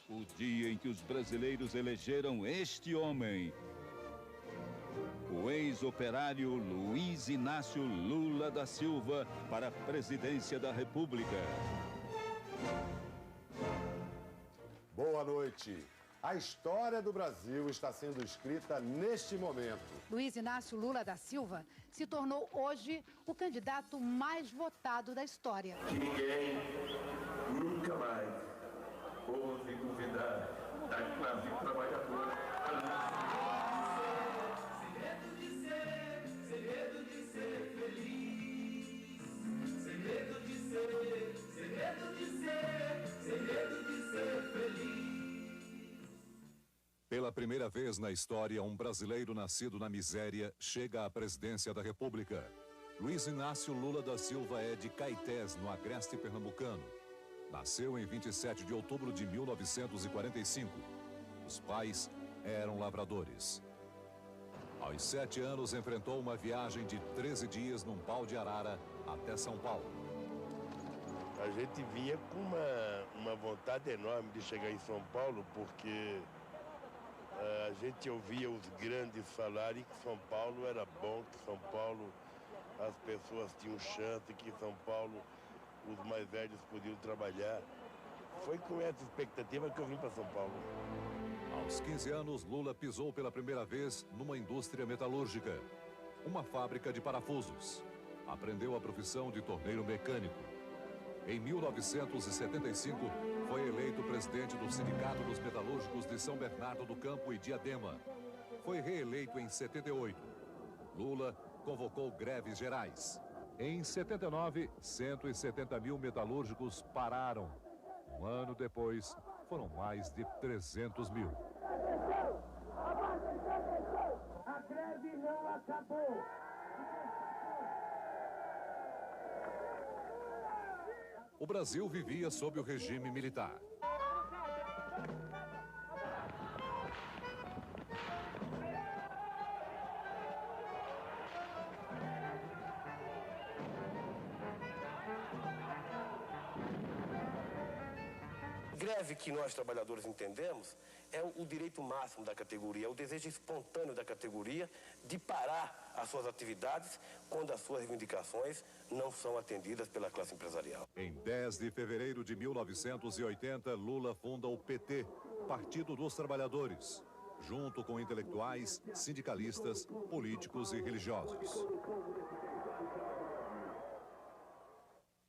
o dia em que os brasileiros elegeram este homem, o ex-operário Luiz Inácio Lula da Silva, para a presidência da República. Boa noite. A história do Brasil está sendo escrita neste momento. Luiz Inácio Lula da Silva se tornou hoje o candidato mais votado da história. Que ninguém nunca mais ouse duvidar da classe trabalhadora. Sem medo de ser feliz. Sem medo de ser, sem medo de ser, sem medo de ser feliz. Pela primeira vez na história, um brasileiro nascido na miséria chega à presidência da República. Luiz Inácio Lula da Silva é de Caetés, no agreste pernambucano. Nasceu em 27 de outubro de 1945. Os pais eram lavradores. Aos 7 anos, enfrentou uma viagem de 13 dias num pau de arara até São Paulo. A gente vinha com uma vontade enorme de chegar em São Paulo, porque a gente ouvia os grandes falarem que São Paulo era bom, que São Paulo as pessoas tinham chance, que São Paulo os mais velhos podiam trabalhar. Foi com essa expectativa que eu vim para São Paulo. Aos 15 anos, Lula pisou pela primeira vez numa indústria metalúrgica, uma fábrica de parafusos. Aprendeu a profissão de torneiro mecânico. Em 1975, foi eleito presidente do Sindicato dos Metalúrgicos de São Bernardo do Campo e Diadema. Foi reeleito em 78. Lula convocou greves gerais. Em 79, 170 mil metalúrgicos pararam. Um ano depois, foram mais de 300 mil. A greve não acabou. O Brasil vivia sob o regime militar. Greve que nós trabalhadores entendemos é o direito máximo da categoria, é o desejo espontâneo da categoria de parar as suas atividades quando as suas reivindicações não são atendidas pela classe empresarial. Em 10 de fevereiro de 1980, Lula funda o PT, Partido dos Trabalhadores, junto com intelectuais, sindicalistas, políticos e religiosos.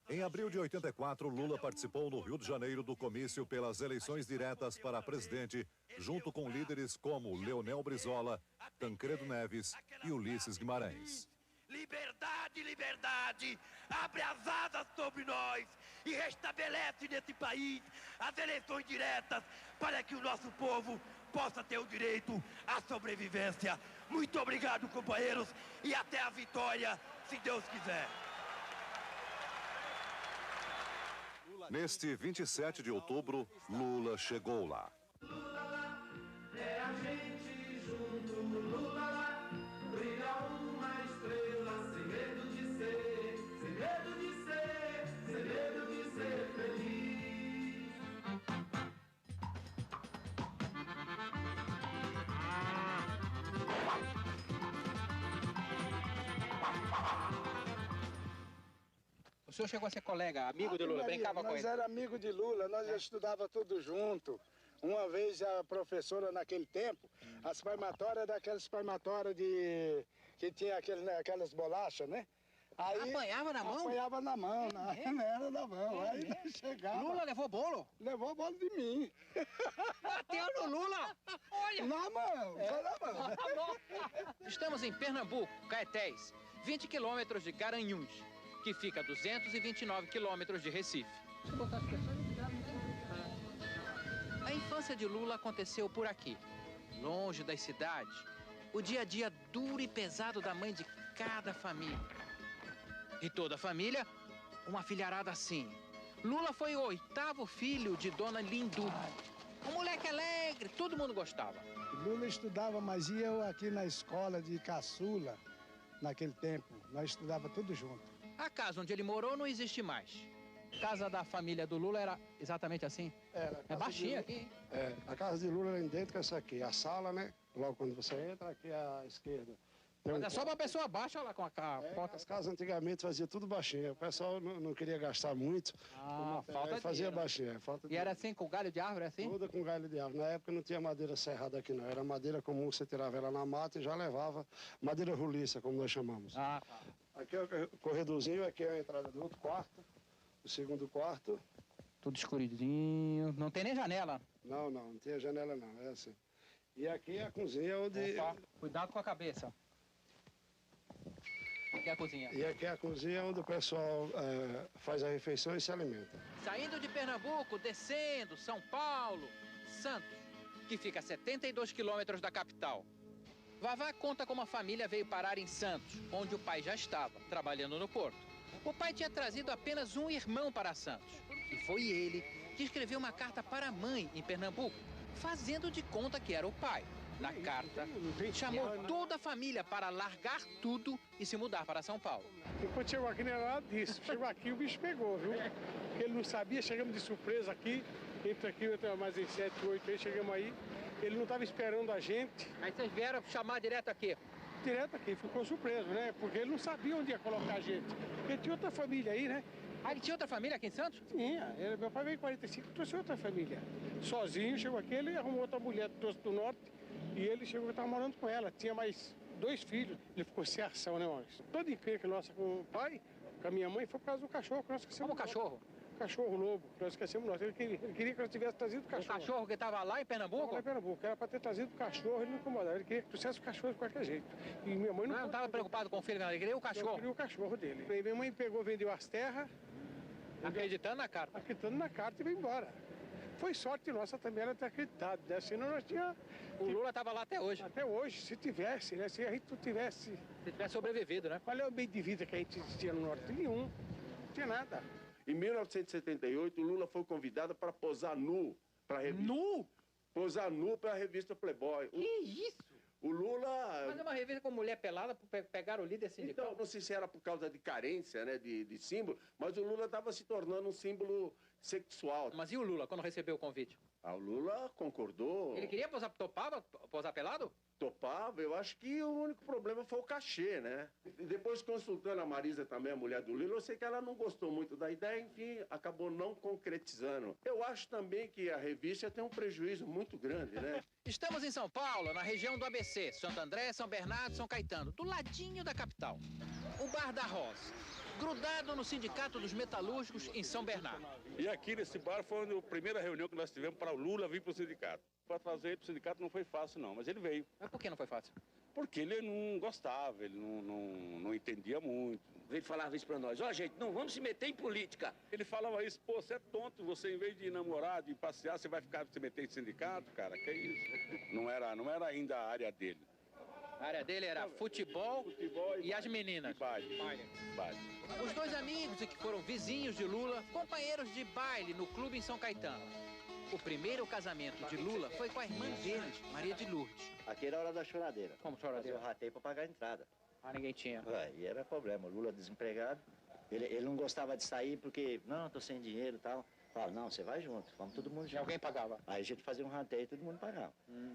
Em abril de 84, Lula participou no Rio de Janeiro do comício pelas eleições diretas para presidente, junto com líderes como Leonel Brizola, Tancredo Neves e Ulisses Guimarães. Liberdade, liberdade, abre as asas sobre nós e restabelece nesse país as eleições diretas para que o nosso povo possa ter o direito à sobrevivência. Muito obrigado, companheiros, e até a vitória, se Deus quiser. Neste 27 de outubro, Lula chegou lá. Lula lá, é a gente junto, Lula lá, brilha uma estrela, sem medo de ser, sem medo de ser, sem medo de ser feliz. O senhor chegou a ser colega, amigo de Lula, brincava com ele? Nós era amigo de Lula, nós já estudava tudo junto. Uma vez a professora naquele tempo, as palmatórias daquelas palmatórias que tinha aquelas bolachas, né? Aí, apanhava na mão? Apanhava na mão, não era na mão. Aí chegava. Lula levou bolo? Levou bolo de mim. Bateu no Lula? Olha! Na mão, só na mão. Estamos em Pernambuco, Caetés, 20 quilômetros de Garanhuns, que fica a 229 quilômetros de Recife. A infância de Lula aconteceu por aqui, longe das cidades. O dia a dia duro e pesado da mãe de cada família. E toda a família, uma filharada assim. Lula foi o 8º filho de Dona Lindu. Um moleque alegre, todo mundo gostava. Lula estudava, mas eu aqui na escola de caçula, naquele tempo, nós estudava tudo junto. A casa onde ele morou não existe mais. Casa da família do Lula era exatamente assim? Era. É baixinha aqui, hein? É, a casa de Lula era idêntica a essa aqui. A sala, né? Logo quando você entra, aqui à esquerda. Mas é só pra pessoa baixa, olha lá com a porta. As casas antigamente fazia tudo baixinho. O pessoal não queria gastar muito. Falta fazia dinheiro. baixinho. E era assim, com galho de árvore, assim? Tudo com galho de árvore. Na época não tinha madeira serrada aqui, não. Era madeira comum, você tirava ela na mata e já levava madeira roliça, como nós chamamos. Tá. Aqui é o corredorzinho, aqui é a entrada do outro quarto, o segundo quarto. Tudo escuridinho, não tem nem janela. Não tinha janela não, é assim. E aqui é a cozinha onde... Opa, cuidado com a cabeça. Aqui é a cozinha. E aqui é a cozinha onde o pessoal faz a refeição e se alimenta. Saindo de Pernambuco, descendo, São Paulo, Santos, que fica a 72 quilômetros da capital. Vavá conta como a família veio parar em Santos, onde o pai já estava, trabalhando no porto. O pai tinha trazido apenas um irmão para Santos. E foi ele que escreveu uma carta para a mãe em Pernambuco, fazendo de conta que era o pai. Na carta, chamou toda a família para largar tudo e se mudar para São Paulo. Enquanto chegou aqui não era nada disso. Chegou aqui o bicho pegou, viu? Porque ele não sabia, chegamos de surpresa aqui. Entra aqui, entra mais em 7, 8 aí, chegamos aí. Ele não estava esperando a gente. Aí vocês vieram chamar direto aqui? Direto aqui, ficou surpreso, né? Porque ele não sabia onde ia colocar a gente. Porque tinha outra família aí, né? Ah, ele tinha outra família aqui em Santos? Tinha. Meu pai veio em 45, trouxe outra família. Sozinho, chegou aqui, ele arrumou outra mulher, trouxe do norte. E ele chegou e estava morando com ela. Tinha mais 2 filhos. Ele ficou sem ação, né, Maurício? Toda encrenca nossa com o pai, com a minha mãe, foi por causa do cachorro que nós esquecemos. Como cachorro? Cachorro lobo, que nós esquecemos nós. Ele queria que nós tivéssemos trazido o cachorro. O cachorro que estava lá em Pernambuco? Lá em Pernambuco. Era para ter trazido o cachorro, ele não incomodava. Ele queria que trouxesse o cachorro de qualquer jeito. E minha mãe não estava preocupado com o filho, não. Ele queria o cachorro. Eu queria o cachorro dele. E minha mãe pegou, vendeu as terras. Acreditando na carta? Acreditando na carta e veio embora. Foi sorte nossa também ela ter acreditado, né? Senão nós tínhamos... O Lula estava lá até hoje? Até hoje, se tivesse, né? Se a gente não tivesse... Se tivesse sobrevivido, né? Qual é o meio de vida que a gente tinha no norte? Nenhum. Não tinha nada. Em 1978, o Lula foi convidado para posar nu para a revista. Nu? Posar nu para a revista Playboy. Que isso? O Lula... Mas é uma revista com mulher pelada, pegaram o líder sindical? Então, não sei se era por causa de carência, né, de símbolo, mas o Lula estava se tornando um símbolo sexual. Mas e o Lula, quando recebeu o convite? Ah, o Lula concordou. Ele queria posar, topava posar pelado? Topava, eu acho que o único problema foi o cachê, né? E depois, consultando a Marisa também, a mulher do Lula, eu sei que ela não gostou muito da ideia, enfim, acabou não concretizando. Eu acho também que a revista tem um prejuízo muito grande, né? Estamos em São Paulo, na região do ABC, Santo André, São Bernardo, São Caetano, do ladinho da capital. O Bar da Rosa, grudado no Sindicato dos Metalúrgicos em São Bernardo. E aqui nesse bar foi a primeira reunião que nós tivemos para o Lula vir para o sindicato. Para trazer ele para o sindicato não foi fácil não, mas ele veio. Mas por que não foi fácil? Porque ele não gostava, ele não entendia muito. Ele falava isso para nós, ó gente, não vamos se meter em política. Ele falava isso, pô, você é tonto, você em vez de namorar, de passear, você vai ficar se meter em sindicato, cara, que isso? Não era ainda a área dele. A área dele era futebol e as meninas. E baile. Os dois amigos que foram vizinhos de Lula, companheiros de baile no clube em São Caetano. O primeiro casamento de Lula foi com a irmã deles, Maria de Lourdes. Aqui era a hora da choradeira. Como choradeira? Eu ratei para pagar a entrada. Ah, ninguém tinha. E era problema. O Lula desempregado. Ele não gostava de sair porque, não, tô sem dinheiro e tal. Falava, não, você vai junto, vamos todo mundo junto. E alguém pagava? Aí a gente fazia um ranteio e todo mundo pagava.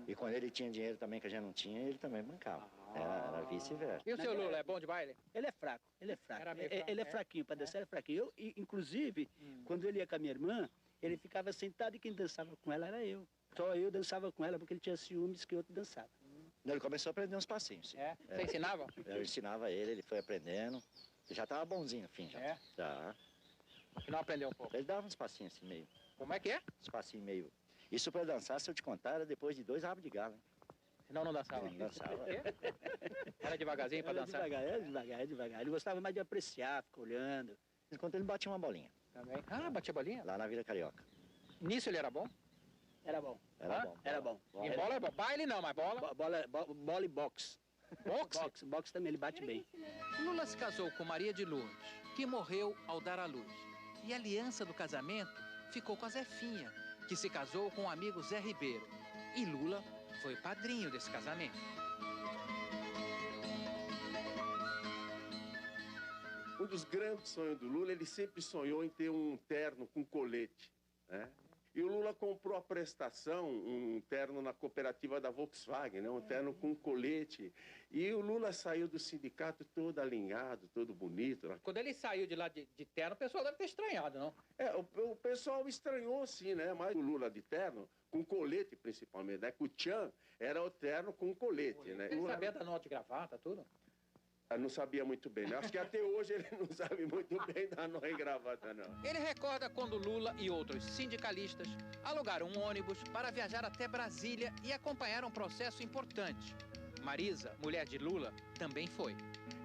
E quando ele tinha dinheiro também, que a gente não tinha, ele também bancava. Era vice-versa. E o seu Lula é bom de baile? Ele é fraco, ele é fraco. Ele é fraquinho, para dançar é fraquinho. Inclusive, quando ele ia com a minha irmã, ele ficava sentado e quem dançava com ela era eu. Só eu dançava com ela porque ele tinha ciúmes que o outro dançava. Ele começou a aprender uns passinhos. Sim. Você ensinava? Eu ensinava ele foi aprendendo. Ele já estava bonzinho, enfim, já. Já. Mas não aprendeu um pouco? Ele dava uns passinhos assim, meio. Como é que é? Uns passinhos meio. Isso para dançar, se eu te contar, era depois de 2 rabos de galo, hein? Senão não dançava? Não dançava. Era devagarzinho para dançar? Devagar. Ele gostava mais de apreciar, ficar olhando. Enquanto ele batia uma bolinha. Também? Ah, batia bolinha? Lá na Vila Carioca. Nisso ele era bom? Era bom. Era bom. E bola é bom. Baile não, mas bola? Bola e boxe. Boxe? Boxe também, ele bate bem. Lula se casou com Maria de Lourdes, que morreu ao dar à luz. E a aliança do casamento ficou com a Zefinha, que se casou com o amigo Zé Ribeiro. E Lula foi padrinho desse casamento. Um dos grandes sonhos do Lula, ele sempre sonhou em ter um terno com colete, né? E o Lula comprou a prestação, um terno na cooperativa da Volkswagen, né? Um terno com colete. E o Lula saiu do sindicato todo alinhado, todo bonito. Né? Quando ele saiu de lá de terno, o pessoal deve ter estranhado, não? O pessoal estranhou sim, né? Mas o Lula de terno, com colete principalmente, né? Que o Tchan era o terno com colete, né? Ele sabia da nota de gravata, tudo? Não sabia muito bem, né? Acho que até hoje ele não sabe muito bem da nó em gravata, não. Ele recorda quando Lula e outros sindicalistas alugaram um ônibus para viajar até Brasília e acompanhar um processo importante. Marisa, mulher de Lula, também foi.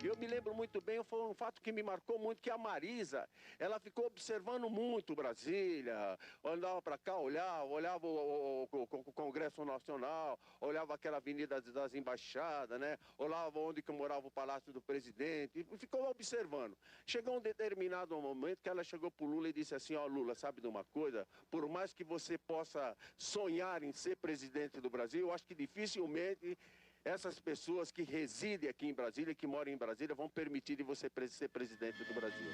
Eu me lembro muito bem, foi um fato que me marcou muito, que a Marisa, ela ficou observando muito Brasília, andava para cá, olhava o Congresso Nacional, olhava aquela avenida das embaixadas, né? Olhava onde que morava o Palácio do Presidente, e ficou observando. Chegou um determinado momento que ela chegou para o Lula e disse assim, ó Lula, sabe de uma coisa? Por mais que você possa sonhar em ser presidente do Brasil, eu acho que dificilmente essas pessoas que residem aqui em Brasília, que moram em Brasília, vão permitir de você ser presidente do Brasil.